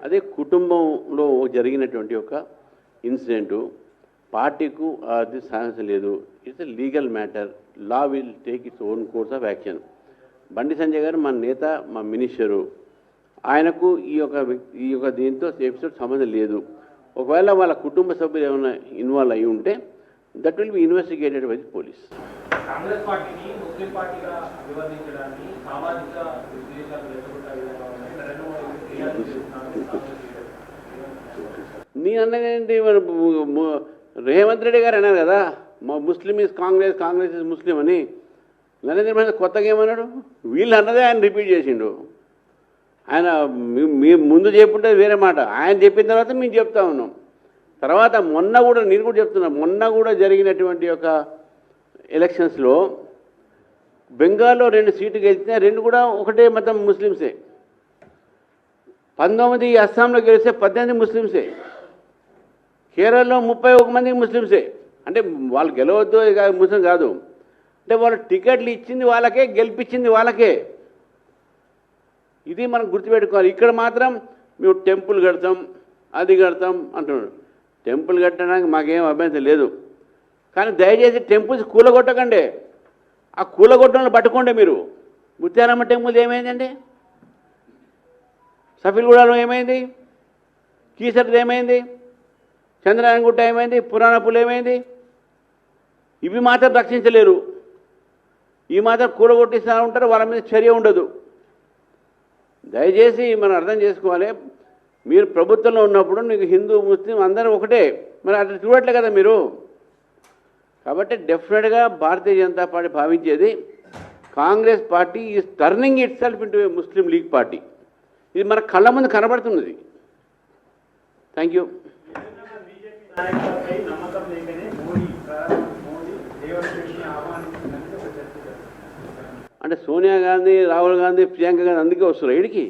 అదే కుటుంబంలో జరిగినటువంటి ఒక ఇన్సిడెంటు పార్టీకు అది సాహసం లేదు. It's a legal matter. Law will take its own course of action. Bandi Sanjay గారు మా నేత, మా మినిస్టరు, ఆయనకు ఈ యొక్క దీంతో ఎపిసోడ్ సంబంధం లేదు. ఒకవేళ వాళ్ళ కుటుంబ సభ్యులు ఏమైనా ఇన్వాల్వ్ అయి ఉంటే that will be investigated by the police. Congress పార్టీని ముస్లిం పార్టీగా వివరించడానికి సామాజిక ఉద్దేశాలు నేను అన్నదేంటి, రేవంత్ రెడ్డి గారు అన్నారు కదా Muslim is Congress, Congress is Muslim అని. నరేంద్ర మోదీ కొత్తగా ఏమన్నాడు? వీళ్ళు అన్నదే ఆయన రిపీట్ చేసిండు. ఆయన మీ ముందు చెప్పుంటే వేరే మాట, ఆయన చెప్పిన తర్వాత మేము చెప్తా ఉన్నాం. తర్వాత మొన్న కూడా నేను కూడా చెప్తున్నా, మొన్న కూడా జరిగినటువంటి ఒక ఎలక్షన్స్లో బెంగాల్లో 2 సీట్లు గెలిచినా 2 కూడా ఒకటే మతం ముస్లిమ్సే. 19 అస్సాంలో గెలిస్తే 18 ముస్లిమ్సే. కేరళలో 31 మంది ముస్లిమ్సే. అంటే వాళ్ళు గెలవద్దు ముస్లిం కాదు, అంటే వాళ్ళు టికెట్లు ఇచ్చింది వాళ్ళకే, గెలిపించింది వాళ్ళకే. ఇది మనం గుర్తుపెట్టుకోవాలి. ఇక్కడ మాత్రం మేము టెంపుల్ కడతాం, అది కడతాం అంటున్నాడు. టెంపుల్ కట్టడానికి మాకేం అభ్యంతరం లేదు, కానీ దయచేసి టెంపుల్స్ కూలగొట్టకండి. ఆ కూలగొట్టలను పట్టుకోండి మీరు. ముత్యారమ్మ టెంపుల్ ఏమైందండి? సఫిల్గూడలో ఏమైంది? కీసర్ది ఏమైంది? చంద్రయానగుట్ట ఏమైంది? పురాణపులు ఏమైంది? ఇవి మాత్రం రక్షించలేరు. ఈ మాత్రం కూలగొట్టిస్తూ ఉంటారు, వాళ్ళ మీద చర్య ఉండదు. దయచేసి మనం అర్థం చేసుకోవాలి. మీరు ప్రభుత్వంలో ఉన్నప్పుడు నీకు హిందూ ముస్లిం అందరూ ఒకటే, మరి అట్లా చూడట్లే కదా మీరు. కాబట్టి డెఫినెట్గా భారతీయ జనతా పార్టీ భావించేది Congress party is turning itself into a Muslim League party. ఇది మన కళ్ళ ముందు కనబడుతున్నది. Thank you. అంటే సోనియా గాంధీ, రాహుల్ గాంధీ, ప్రియాంక గాంధీ అందుకే వస్తారు ఇడికి.